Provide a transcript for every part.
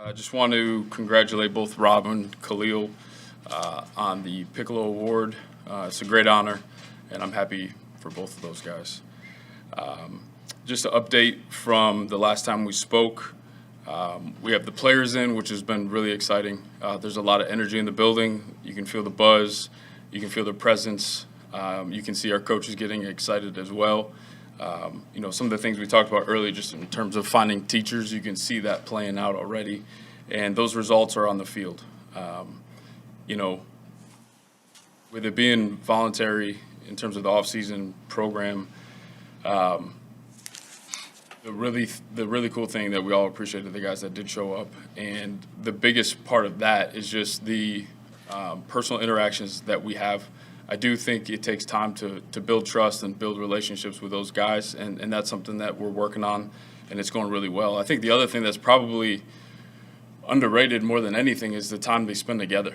I just want to congratulate both Rob and Khalil on the Piccolo Award. It's a great honor, and I'm happy for both of those guys. Just an update from the last time we spoke. We have the players in, which has been really exciting. There's a lot of energy in the building. You can feel the buzz. You can feel their presence. You can see our coaches getting excited as well. Some of the things we talked about earlier, just in terms of finding teachers, you can see that playing out already. And those results are on the field. With it being voluntary in terms of the off-season program, the really cool thing that we all appreciated the guys that did show up, and the biggest part of that is just the personal interactions that we have. I do think it takes time to build trust and build relationships with those guys, and that's something that we're working on, and it's going really well. I think the other thing that's probably underrated more than anything is the time they spend together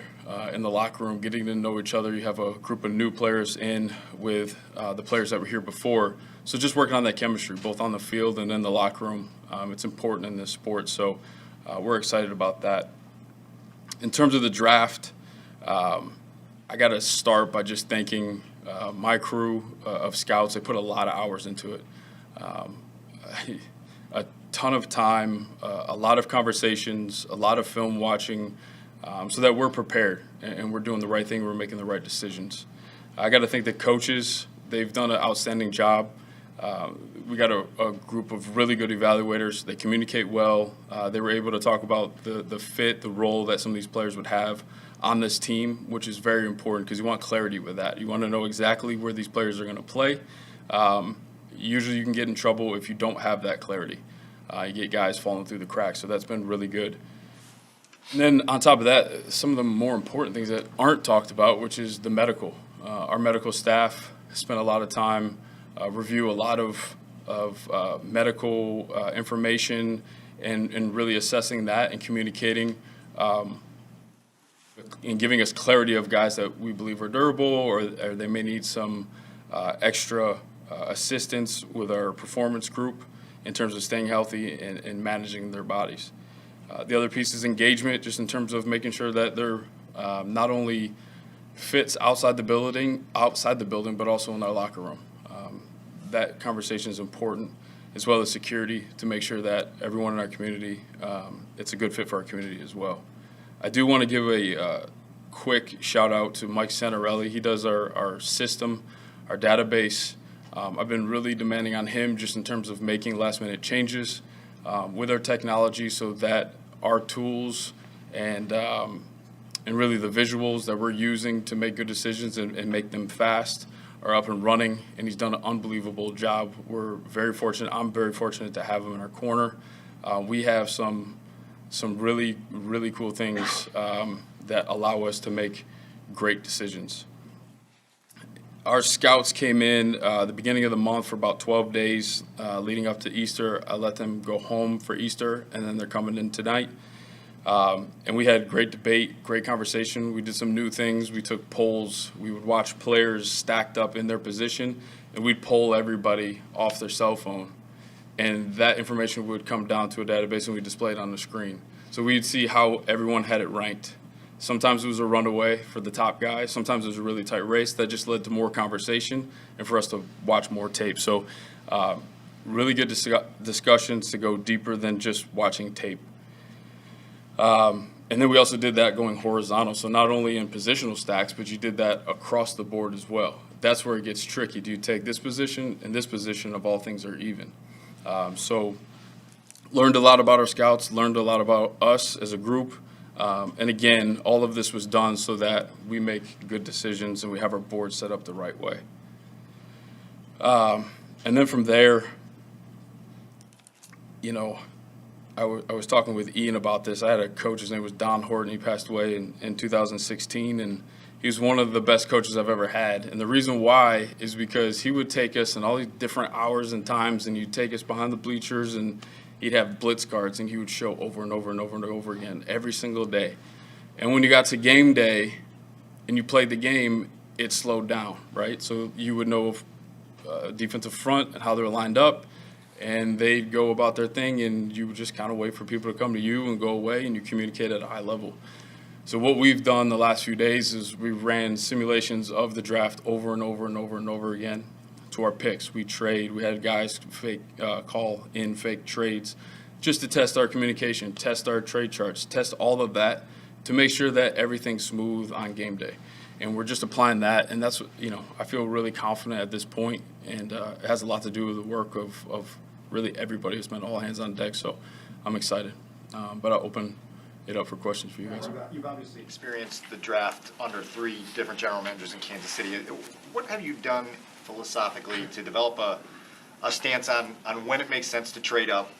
in the locker room, getting to know each other. You have a group of new players in with the players that were here before. So just working on that chemistry, both on the field and in the locker room. It's important in this sport, so we're excited about that. In terms of the draft, I got to start by just thanking my crew of scouts. They put a lot of hours into it. A ton of time, a lot of conversations, a lot of film watching, so that we're prepared and we're doing the right thing, we're making the right decisions. I got to thank the coaches. They've done an outstanding job. We got a group of really good evaluators. They communicate well. They were able to talk about the fit, the role that some of these players would have on this team, which is very important because you want clarity with that. You want to know exactly where these players are going to play. Usually you can get in trouble if you don't have that clarity. You get guys falling through the cracks, so that's been really good. And then on top of that, some of the more important things that aren't talked about, which is the medical. Our medical staff spent a lot of time review a lot of medical information and really assessing that and communicating and giving us clarity of guys that we believe are durable or they may need some extra assistance with our performance group in terms of staying healthy and managing their bodies. The other piece is engagement, just in terms of making sure that they're not only fits outside the building, but also in our locker room. That conversation is important, as well as security, to make sure that everyone in our community, it's a good fit for our community as well. I do want to give a quick shout out to Mike Santarelli. He does our system, our database. I've been really demanding on him just in terms of making last-minute changes with our technology so that our tools and really the visuals that we're using to make good decisions and make them fast are up and running, and he's done an unbelievable job. We're very fortunate. I'm very fortunate to have him in our corner. We have some really, really cool things that allow us to make great decisions. Our scouts came in the beginning of the month for about 12 days leading up to Easter. I let them go home for Easter, and then they're coming in tonight. And we had great debate, great conversation. We did some new things. We took polls. We would watch players stacked up in their position, and we'd poll everybody off their cell phone. And that information would come down to a database, and we'd display it on the screen. So we'd see how everyone had it ranked. Sometimes it was a runaway for the top guy. Sometimes it was a really tight race that just led to more conversation and for us to watch more tape. So really good discussions to go deeper than just watching tape. And then we also did that going horizontal. So not only in positional stacks, but you did that across the board as well. That's where it gets tricky. Do you take this position and this position of all things are even? So learned a lot about our scouts, learned a lot about us as a group. And again, all of this was done so that we make good decisions and we have our board set up the right way. And then from there, I was talking with Ian about this. I had a coach, his name was Don Horton. He passed away in 2016, and he was one of the best coaches I've ever had. And the reason why is because he would take us in all these different hours and times, and he'd take us behind the bleachers, and he'd have blitz cards, and he would show over and over and over and over again every single day. And when you got to game day and you played the game, it slowed down, right? So you would know defensive front and how they're lined up, and they'd go about their thing, and you would just kind of wait for people to come to you and go away, and you communicate at a high level. So what we've done the last few days is we ran simulations of the draft over and over and over and over again to our picks. We trade. We had guys call in fake trades just to test our communication, test our trade charts, test all of that to make sure that everything's smooth on game day. And we're just applying that, and that's, I feel really confident at this point, and it has a lot to do with the work of really everybody who's been all hands on deck. So I'm excited. But I'll open it up for questions for you guys. You've obviously experienced the draft under 3 different general managers in Kansas City. What have you done philosophically to develop a stance on when it makes sense to trade up,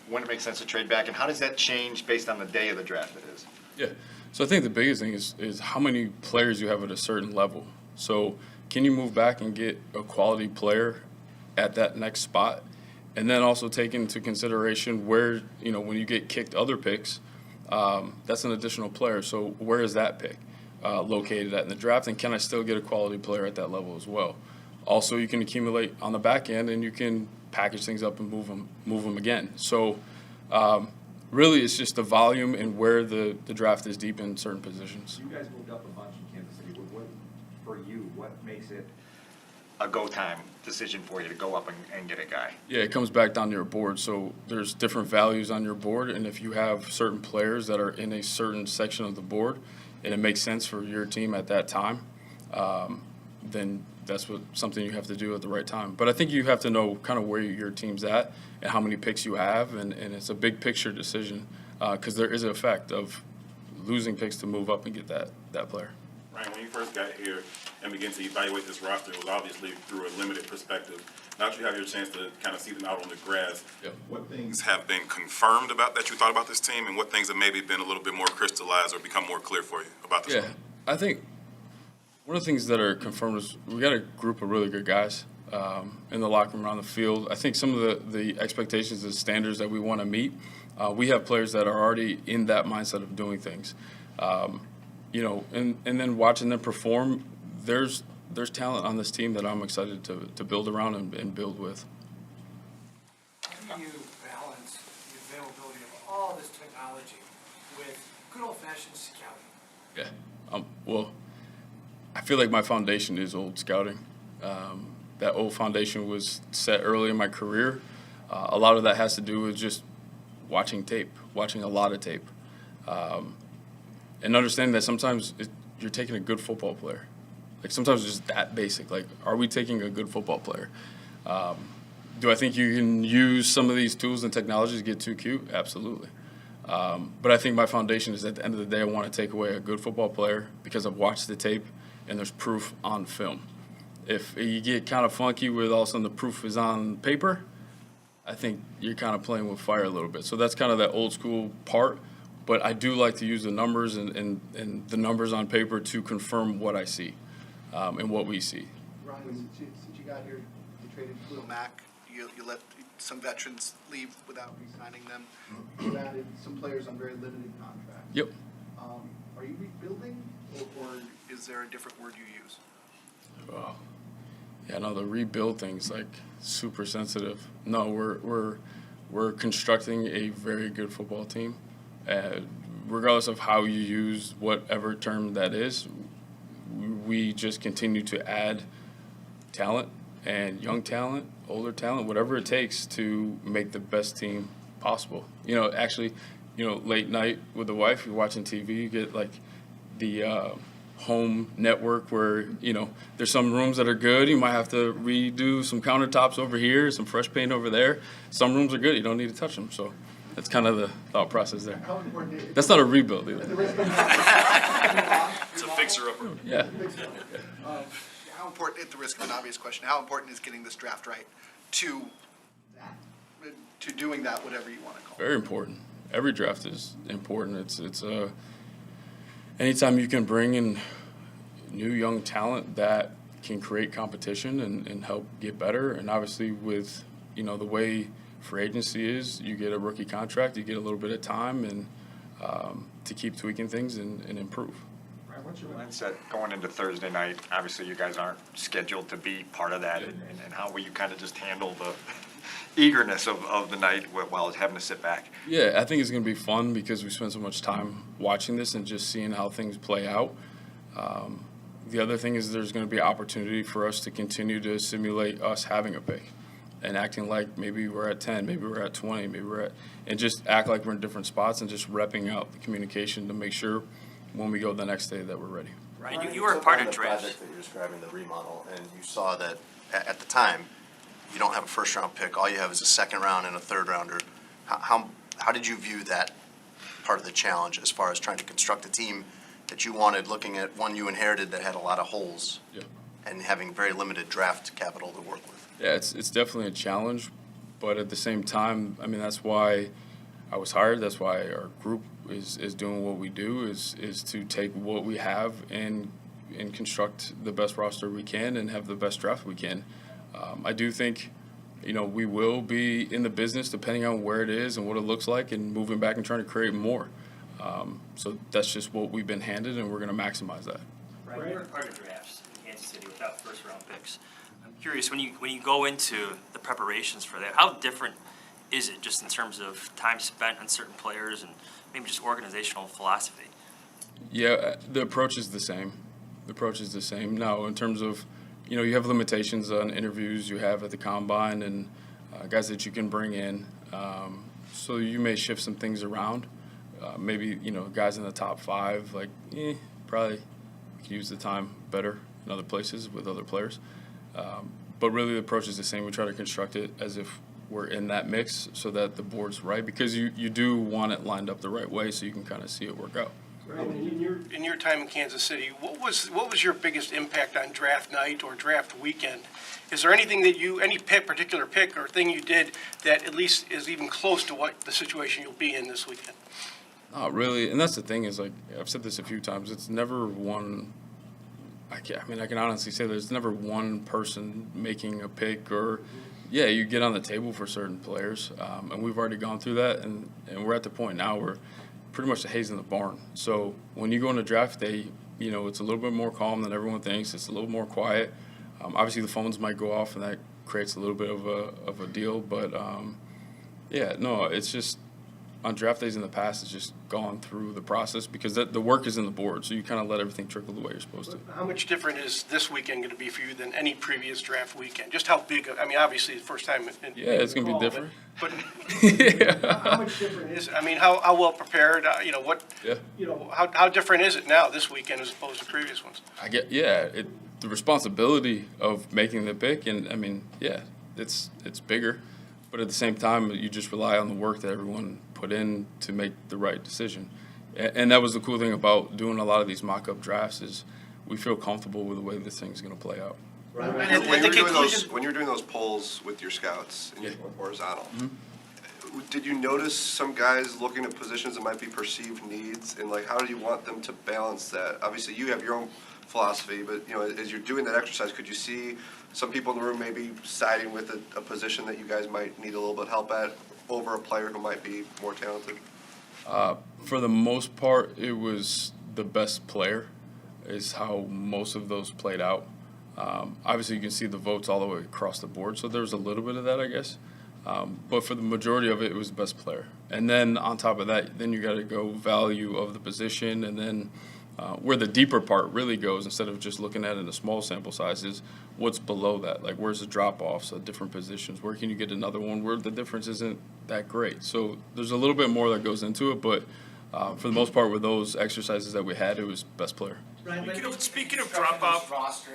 when it makes sense to trade back, and how does that change based on the day of the draft it is? Yeah. So I think the biggest thing is how many players you have at a certain level. So can you move back and get a quality player at that next spot? And then also take into consideration where, when you get kicked other picks, that's an additional player. So where is that pick located at in the draft? And can I still get a quality player at that level as well? Also, you can accumulate on the back end, and you can package things up and move them again. So really, it's just the volume and where the draft is deep in certain positions. You guys moved up a bunch in Kansas City. For you, what makes it A go time decision for you to go up and get a guy? Yeah, it comes back down to your board. So there's different values on your board, and if you have certain players that are in a certain section of the board, and it makes sense for your team at that time, then that's something you have to do at the right time. But I think you have to know kind of where your team's at and how many picks you have, and it's a big picture decision because there is an effect of losing picks to move up and get that player. Ryan, when you first got here and began to evaluate this roster, it was obviously through a limited perspective. Now that you have your chance to kind of see them out on the grass, Yep. what things have been confirmed about that you thought about this team, and what things have maybe been a little bit more crystallized or become more clear for you about this one? I think one of the things that are confirmed is we got a group of really good guys in the locker room, around the field. I think some of the expectations and standards that we want to meet, we have players that are already in that mindset of doing things. And then watching them perform, there's talent on this team that I'm excited to build around and build with. How do you balance the availability of all this technology with good old-fashioned scouting? Yeah. Well, I feel like my foundation is old scouting. That old foundation was set early in my career. A lot of that has to do with just watching a lot of tape. And understanding that sometimes you're taking a good football player. Like sometimes it's just that basic. Like, are we taking a good football player? Do I think you can use some of these tools and technologies to get too cute? Absolutely. But I think my foundation is at the end of the day, I want to take away a good football player because I've watched the tape and there's proof on film. If you get kind of funky with all of a sudden the proof is on paper, I think you're kind of playing with fire a little bit. So that's kind of that old school part. But I do like to use the numbers and the numbers on paper to confirm what I see and what we see. Ryan, since you got here, you traded khalilmack. You let some veterans leave without re-signing them. You added some players on very limited contracts. Yep. Are you rebuilding, or is there a different word you use? Oh. Yeah, no, the rebuild thing's like super sensitive. No, we're constructing a very good football team. Regardless of how you use whatever term that is, we just continue to add talent and young talent, older talent, whatever it takes to make the best team possible. Actually, late night with the wife, you're watching TV, you get like the home network where, there's some rooms that are good. You might have to redo some countertops over here, some fresh paint over there. Some rooms are good. You don't need to touch them. So that's kind of the thought process there. That's not a rebuild either. It's a fixer-upper. Yeah. How important, at the risk of an obvious question, how important is getting this draft right to doing that, whatever you want to call it? Very important. Every draft is important. It's anytime you can bring in new young talent that can create competition and help get better. And obviously with, the way free agency is, you get a rookie contract, you get a little bit of time and to keep tweaking things and improve. Ryan, what's your mindset going into Thursday night? Obviously, you guys aren't scheduled to be part of that, and how will you kind of just handle eagerness of the night while having to sit back? Yeah, I think it's going to be fun because we spend so much time watching this and just seeing how things play out. The other thing is there's going to be opportunity for us to continue to simulate us having a pick and acting like maybe we're at 10, maybe we're at 20, maybe we're at, and just act like we're in different spots and just repping out the communication to make sure when we go the next day that we're ready. Right, you were a part of the drafts. project that you're describing, the remodel, and you saw that at the time, you don't have a first round pick. All you have is a second round and a third rounder. How did you view that part of the challenge as far as trying to construct a team that you wanted, looking at one you inherited that had a lot of holes Yeah. and having very limited draft capital to work with? Yeah, it's definitely a challenge, but at the same time, I mean, that's why I was hired. That's why our group is doing what we do, is to take what we have and construct the best roster we can and have the best draft we can. I do think, we will be in the business depending on where it is and what it looks like and moving back and trying to create more. So that's just what we've been handed, and we're going to maximize that. Right, you were a part of drafts in Kansas City without first round picks. I'm curious, when you go into the preparations for that, how different is it just in terms of time spent on certain players and maybe just organizational philosophy? Yeah, the approach is the same. Now, in terms of, you have limitations on interviews you have at the combine and guys that you can bring in. So you may shift some things around. Maybe, guys in the top 5, probably we could use the time better in other places with other players. But really the approach is the same. We try to construct it as if we're in that mix so that the board's right, because you do want it lined up the right way so you can kind of see it work out. In your time in Kansas City, what was your biggest impact on draft night or draft weekend? Is there anything that any particular pick or thing you did that at least is even close to what the situation you'll be in this weekend? Not really, and that's the thing is, I've said this a few times, it's never one. I can honestly say there's never one person making a pick, or you get on the table for certain players, and we've already gone through that, and we're at the point now where pretty much the hay's in the barn. So when you go into draft day, it's a little bit more calm than everyone thinks. It's a little more quiet. Obviously the phones might go off, and that creates a little bit of a deal, but it's just. On draft days in the past, it's just gone through the process because the work is in the board, so you kind of let everything trickle the way you're supposed to. How much different is this weekend going to be for you than any previous draft weekend? Just how big, obviously the first time. It's going to be different. But Yeah. how much different is, how well prepared, how different is it now this weekend as opposed to previous ones? The responsibility of making the pick, and it's bigger, but at the same time, you just rely on the work that everyone put in to make the right decision. And that was the cool thing about doing a lot of these mock-up drafts is we feel comfortable with the way this thing's going to play out. Right. When you're doing those polls with your scouts and horizontal, did you notice some guys looking at positions that might be perceived needs, and how do you want them to balance that? Obviously, you have your own philosophy, but as you're doing that exercise, could you see some people in the room maybe siding with a position that you guys might need a little bit of help at over a player who might be more talented? For the most part, it was the best player is how most of those played out. Obviously, you can see the votes all the way across the board, so there was a little bit of that, I guess. But for the majority of it, it was the best player. And then on top of that, then you got to go value of the position, and then where the deeper part really goes, instead of just looking at it in a small sample size, is what's below that. Where's the drop-offs at different positions? Where can you get another one where the difference isn't that great? So there's a little bit more that goes into it, but for the most part, with those exercises that we had, it was best player. Right, Speaking of drop-off, roster,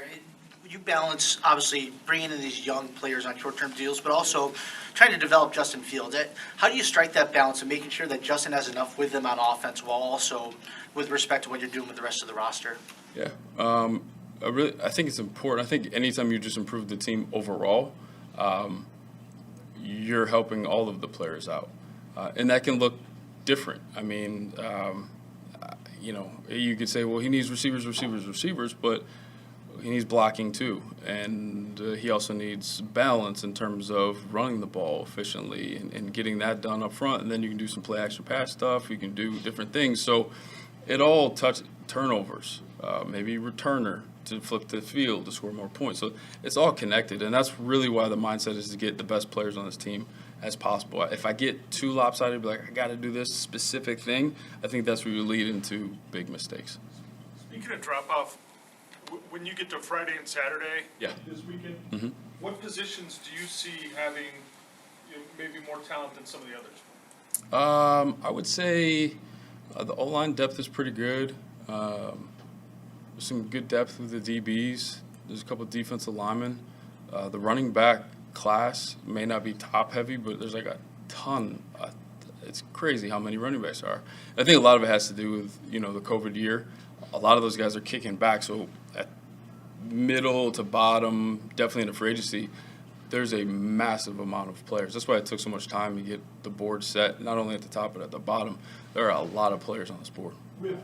you balance, obviously, bringing in these young players on short-term deals, but also trying to develop Justin Fields. How do you strike that balance of making sure that Justin has enough with him on offense while also with respect to what you're doing with the rest of the roster? Yeah, I think it's important. I think anytime you just improve the team overall, you're helping all of the players out, and that can look different. You could say, well, he needs receivers, but he needs blocking too, and he also needs balance in terms of running the ball efficiently and getting that done up front, and then you can do some play action pass stuff. You can do different things. So It all touch turnovers, maybe returner to flip the field to score more points. So it's all connected, and that's really why the mindset is to get the best players on this team as possible. If I get too lopsided, be like, I got to do this specific thing, I think that's where you lead into big mistakes. Speaking of drop-off, when you get to Friday and Saturday Yeah. this weekend, Mm-hmm. what positions do you see having maybe more talent than some of the others? I would say the O-line depth is pretty good. There's some good depth with the DBs. There's a couple of defensive linemen. The running back class may not be top heavy, but there's like a ton. It's crazy how many running backs are. I think a lot of it has to do with, the COVID year. A lot of those guys are kicking back, so at middle to bottom, definitely in the free agency, there's a massive amount of players. That's why it took so much time to get the board set, not only at the top but at the bottom. There are a lot of players on this board. With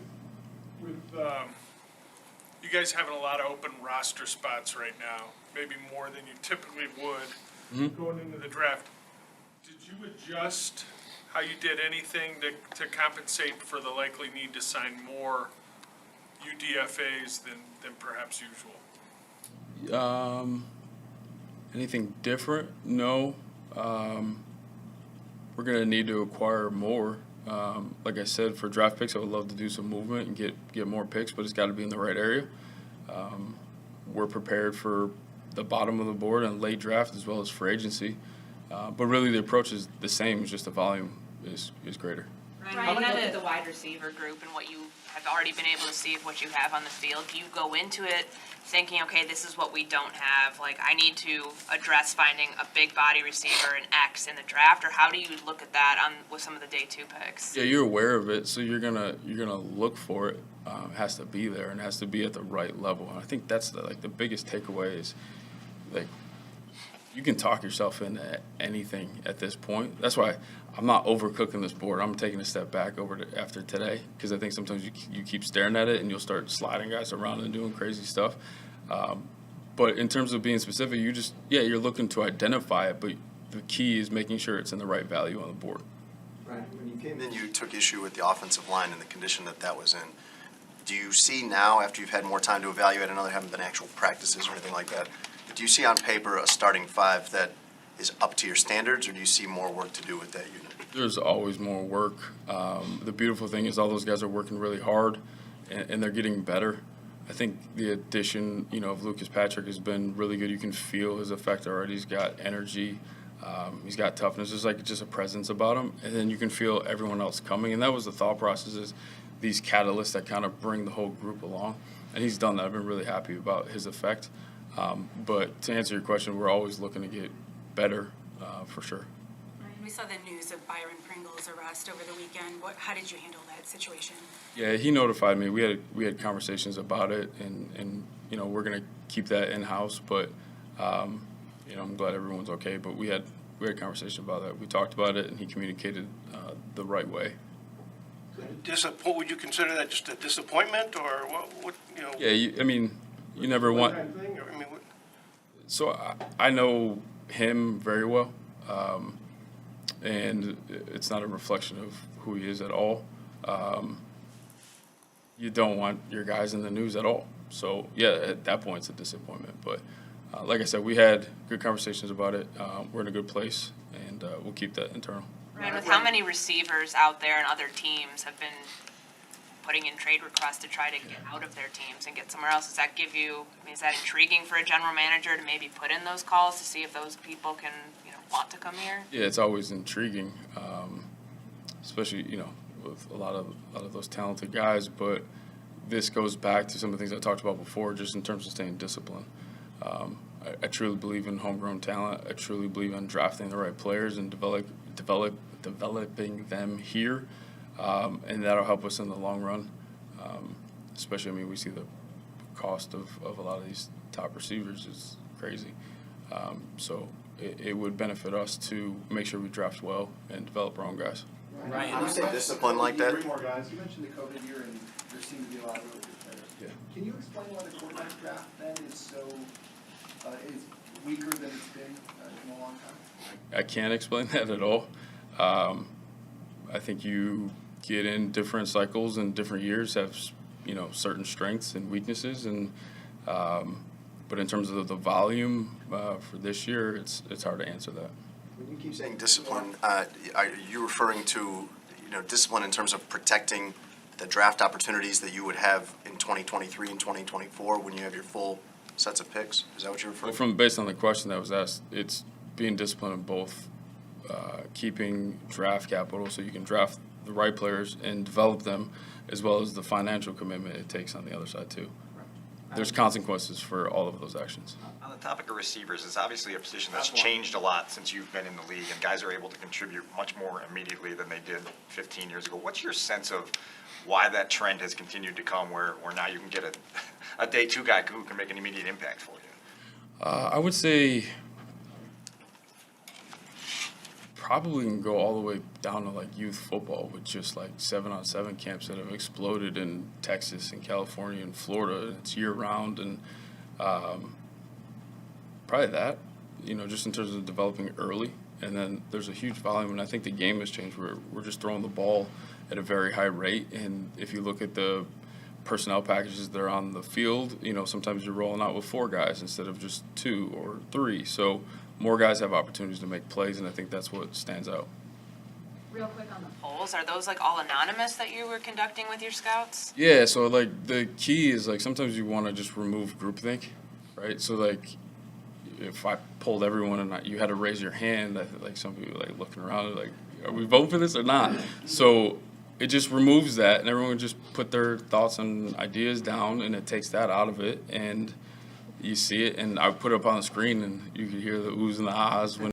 you guys having a lot of open roster spots right now, maybe more than you typically would going into the draft, did you adjust how you did anything to compensate for the likely need to sign more UDFAs than perhaps usual? Anything different? No. We're going to need to acquire more. Like I said, for draft picks, I would love to do some movement and get more picks, but it's got to be in the right area. We're prepared for the bottom of the board and late draft as well as free agency. But really the approach is the same, it's just the volume is greater. Ryan, you look at the wide receiver group and what you have already been able to see of what you have on the field. Do you go into it thinking, okay, this is what we don't have, like I need to address finding a big body receiver, an X in the draft, or how do you look at that with some of the day 2 picks? Yeah, you're aware of it, so you're gonna look for it. It has to be there and it has to be at the right level. And I think that's the biggest takeaway is like you can talk yourself into anything at this point. That's why I'm not overcooking this board. I'm taking a step back after today because I think sometimes you keep staring at it and you'll start sliding guys around and doing crazy stuff. But in terms of being specific, you're looking to identify it, but the key is making sure it's in the right value on the board. Right. When you came in, you took issue with the offensive line and the condition that was in. Do you see now, after you've had more time to evaluate, I know there haven't been actual practices or anything like that, but do you see on paper a starting 5 that is up to your standards, or do you see more work to do with that unit? There's always more work. The beautiful thing is all those guys are working really hard, and they're getting better. I think the addition, of Lucas Patrick has been really good. You can feel his effect already. He's got energy. He's got toughness. There's just a presence about him, and then you can feel everyone else coming. And that was the thought process: is these catalysts that kind of bring the whole group along. And he's done that. I've been really happy about his effect. But to answer your question, we're always looking to get better, for sure. We saw the news of Byron Pringle's arrest over the weekend. How did you handle that situation? Yeah, he notified me. We had conversations about it, and we're gonna keep that in house. But I'm glad everyone's okay. But we had conversation about that. We talked about it, and he communicated the right way. Would you consider that just a disappointment, or what? Yeah, you never want. Thing, or, So I know him very well, and it's not a reflection of who he is at all. You don't want your guys in the news at all. So yeah, at that point it's a disappointment. But like I said, we had good conversations about it. We're in a good place, and we'll keep that internal. Ryan, with how many receivers out there and other teams have been putting in trade requests to try to get out of their teams and get somewhere else, does that give you, is that intriguing for a general manager to maybe put in those calls to see if those people can, want to come here? Yeah, it's always intriguing, especially, with a lot of those talented guys. But this goes back to some of the things I talked about before, just in terms of staying disciplined. I truly believe in homegrown talent. I truly believe in drafting the right players and developing them here, and that'll help us in the long run. Especially, we see the cost of a lot of these top receivers is crazy. So it would benefit us to make sure we draft well and develop our own guys. Ryan, when you say discipline like that? Three more guys. You mentioned the COVID year, and there seems to be a lot of really good players. Yeah. Can you explain why the quarterback draft then is so is weaker than it's been in a long time? I can't explain that at all. I think you get in different cycles and different years have, you know, certain strengths and weaknesses. And but in terms of the volume for this year, it's hard to answer that. When you keep saying discipline, are you referring to, you know, discipline in terms of protecting the draft opportunities that you would have in 2023 and 2024 when you have your full sets of picks? Is that what you're referring Well, to? based on the question that was asked, it's being disciplined in both keeping draft capital so you can draft the right players and develop them, as well as the financial commitment it takes on the other side too. There's consequences for all of those actions. On the topic of receivers, it's obviously a position that's changed a lot since you've been in the league, and guys are able to contribute much more immediately than they did 15 years ago. What's your sense of why that trend has continued to come where now you can get a day two guy who can make an immediate impact for you? I would say probably can go all the way down to like youth football with just like 7-on-7 camps that have exploded in Texas and California and Florida. It's year round, and probably that, you know, just in terms of developing early. And then there's a huge volume, and I think the game has changed. We're just throwing the ball at a very high rate, and if you look at the personnel packages that are on the field, you know, sometimes you're rolling out with 4 guys instead of just 2 or 3. So more guys have opportunities to make plays, and I think that's what stands out. Real quick on the polls, are those like all anonymous that you were conducting with your scouts? Yeah, so like the key is like sometimes you want to just remove groupthink, right? So like if I polled everyone and you had to raise your hand, I think like some people like looking around like, are we voting for this or not? So it just removes that, and everyone just put their thoughts and ideas down, and it takes that out of it, and you see it. And I put it up on the screen, and you could hear the oohs and the ahs when